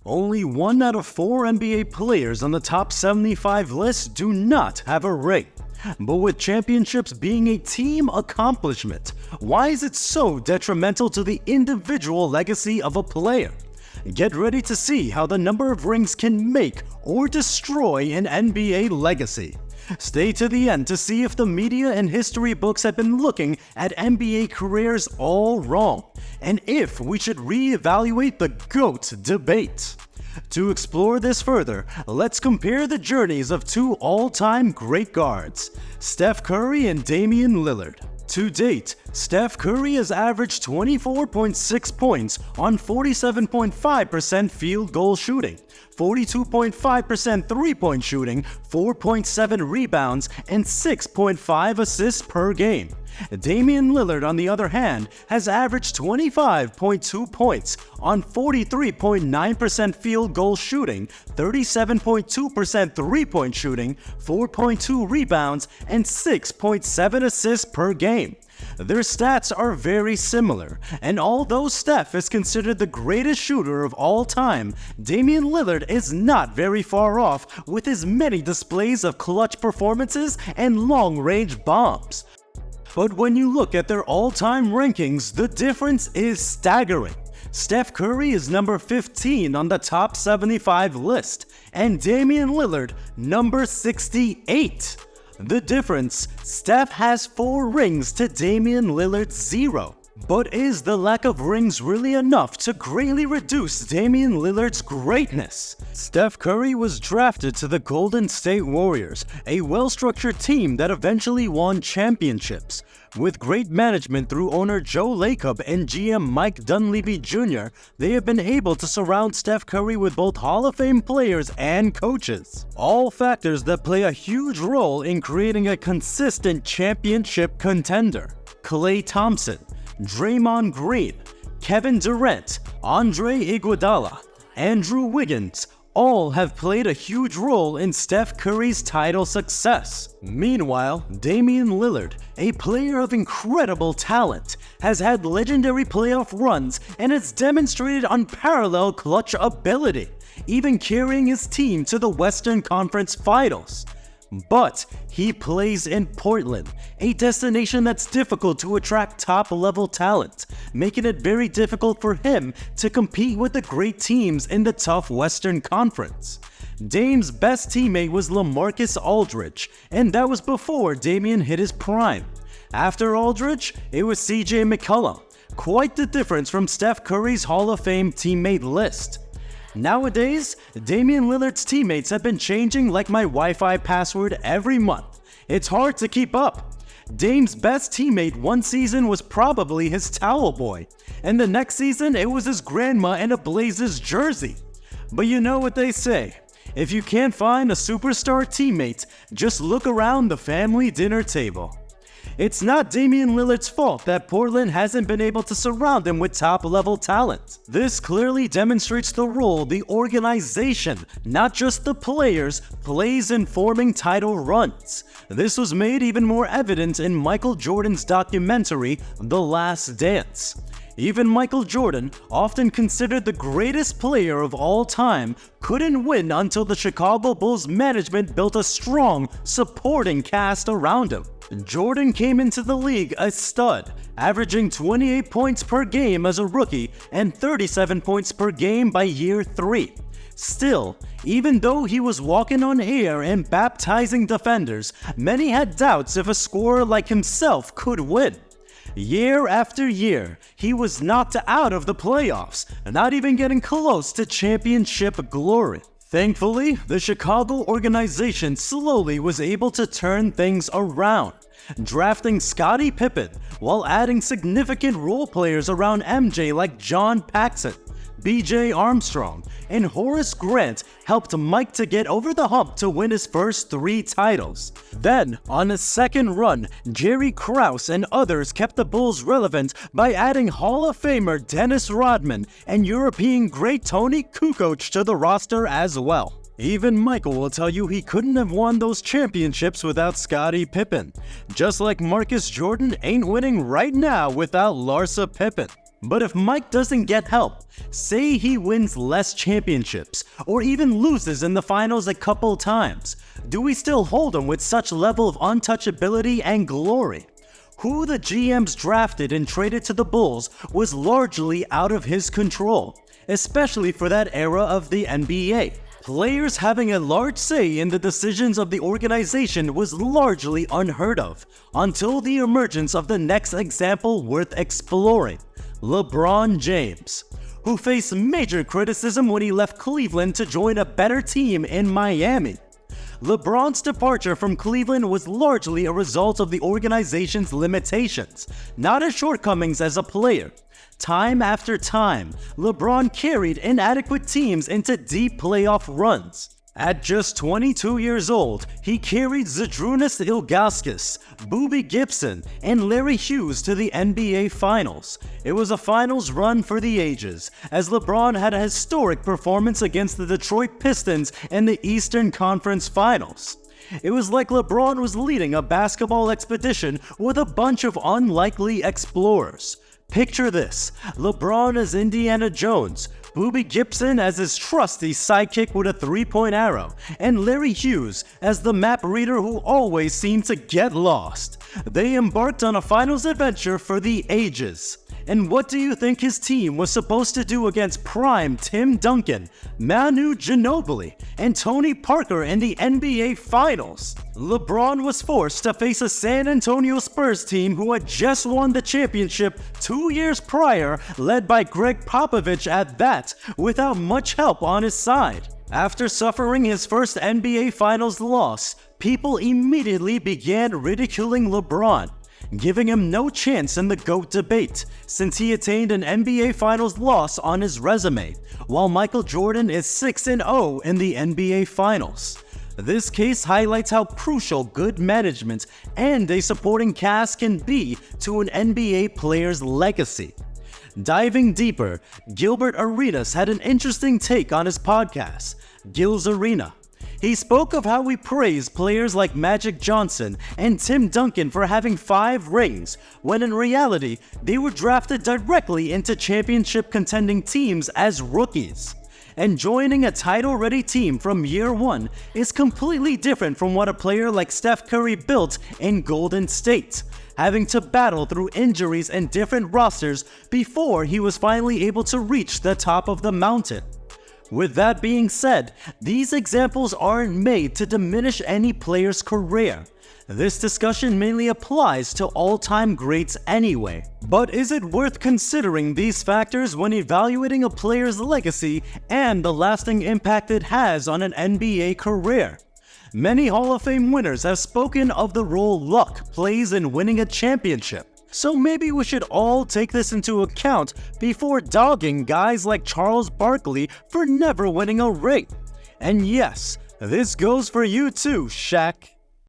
Only 1 out of 4 NBA players on the top 75 list do not have a ring. But with championships being a team accomplishment, why is it so detrimental to the individual legacy of a player? Get ready to see how the number of rings can make or destroy an NBA legacy. Stay to the end to see if the media and history books have been looking at NBA careers all wrong, and if we should reevaluate the GOAT debate. To explore this further, let's compare the journeys of 2 all-time great guards, Steph Curry and Damian Lillard. To date, Steph Curry has averaged 24.6 points on 47.5% field goal shooting, 42.5% three-point shooting, 4.7 rebounds, and 6.5 assists per game. Damian Lillard, on the other hand, has averaged 25.2 points on 43.9% field goal shooting, 37.2% three-point shooting, 4.2 rebounds, and 6.7 assists per game. Their stats are very similar, and although Steph is considered the greatest shooter of all time, Damian Lillard is not very far off with his many displays of clutch performances and long-range bombs. But when you look at their all-time rankings, the difference is staggering. Steph Curry is number 15 on the top 75 list, and Damian Lillard number 68. The difference: Steph has 4 rings to Damian Lillard's 0. But is the lack of rings really enough to greatly reduce Damian Lillard's greatness? Steph Curry was drafted to the Golden State Warriors, a well-structured team that eventually won championships. With great management through owner Joe Lacob and GM Mike Dunleavy Jr., they have been able to surround Steph Curry with both Hall of Fame players and coaches. All factors that play a huge role in creating a consistent championship contender. Klay Thompson, Draymond Green, Kevin Durant, Andre Iguodala, Andrew Wiggins all have played a huge role in Steph Curry's title success. Meanwhile, Damian Lillard, a player of incredible talent, has had legendary playoff runs and has demonstrated unparalleled clutch ability, even carrying his team to the Western Conference Finals. But he plays in Portland, a destination that's difficult to attract top-level talent, making it very difficult for him to compete with the great teams in the tough Western Conference. Dame's best teammate was LaMarcus Aldridge, and that was before Damian hit his prime. After Aldridge, it was CJ McCollum, quite the difference from Steph Curry's Hall of Fame teammate list. Nowadays, Damian Lillard's teammates have been changing like my Wi-Fi password every month. It's hard to keep up. Dame's best teammate one season was probably his towel boy, and the next season it was his grandma in a Blazers jersey. But you know what they say, if you can't find a superstar teammate, just look around the family dinner table. It's not Damian Lillard's fault that Portland hasn't been able to surround him with top-level talent. This clearly demonstrates the role the organization, not just the players, plays in forming title runs. This was made even more evident in Michael Jordan's documentary, The Last Dance. Even Michael Jordan, often considered the greatest player of all time, couldn't win until the Chicago Bulls management built a strong, supporting cast around him. Jordan came into the league a stud, averaging 28 points per game as a rookie and 37 points per game by year 3. Still, even though he was walking on air and baptizing defenders, many had doubts if a scorer like himself could win. Year after year, he was knocked out of the playoffs, not even getting close to championship glory. Thankfully, the Chicago organization slowly was able to turn things around, drafting Scottie Pippen while adding significant role players around MJ like John Paxson. B.J. Armstrong and Horace Grant helped Mike to get over the hump to win his first 3 titles. Then, on his second run, Jerry Krause and others kept the Bulls relevant by adding Hall of Famer Dennis Rodman and European great Tony Kukoc to the roster as well. Even Michael will tell you he couldn't have won those championships without Scottie Pippen, just like Marcus Jordan ain't winning right now without Larsa Pippen. But if Mike doesn't get help, say he wins less championships, or even loses in the finals a couple times, do we still hold him with such level of untouchability and glory? Who the GMs drafted and traded to the Bulls was largely out of his control, especially for that era of the NBA. Players having a large say in the decisions of the organization was largely unheard of, until the emergence of the next example worth exploring, LeBron James, who faced major criticism when he left Cleveland to join a better team in Miami. LeBron's departure from Cleveland was largely a result of the organization's limitations, not his shortcomings as a player. Time after time, LeBron carried inadequate teams into deep playoff runs. At just 22 years old, he carried Zydrunas Ilgauskas, Boobie Gibson, and Larry Hughes to the NBA Finals. It was a finals run for the ages, as LeBron had a historic performance against the Detroit Pistons in the Eastern Conference Finals. It was like LeBron was leading a basketball expedition with a bunch of unlikely explorers. Picture this: LeBron as Indiana Jones, Boobie Gibson as his trusty sidekick with a three-point arrow, and Larry Hughes as the map reader who always seemed to get lost. They embarked on a finals adventure for the ages. And what do you think his team was supposed to do against prime Tim Duncan, Manu Ginobili, and Tony Parker in the NBA Finals? LeBron was forced to face a San Antonio Spurs team who had just won the championship 2 years prior, led by Greg Popovich at that, without much help on his side. After suffering his first NBA Finals loss, people immediately began ridiculing LeBron, giving him no chance in the GOAT debate, since he attained an NBA Finals loss on his resume, while Michael Jordan is 6-0 in the NBA Finals. This case highlights how crucial good management and a supporting cast can be to an NBA player's legacy. Diving deeper, Gilbert Arenas had an interesting take on his podcast, Gil's Arena. He spoke of how we praise players like Magic Johnson and Tim Duncan for having 5 rings, when in reality, they were drafted directly into championship contending teams as rookies. And joining a title-ready team from year 1 is completely different from what a player like Steph Curry built in Golden State, having to battle through injuries and different rosters before he was finally able to reach the top of the mountain. With that being said, these examples aren't made to diminish any player's career. This discussion mainly applies to all-time greats anyway. But is it worth considering these factors when evaluating a player's legacy and the lasting impact it has on an NBA career? Many Hall of Fame winners have spoken of the role luck plays in winning a championship. So maybe we should all take this into account before dogging guys like Charles Barkley for never winning a ring. And yes, this goes for you too, Shaq.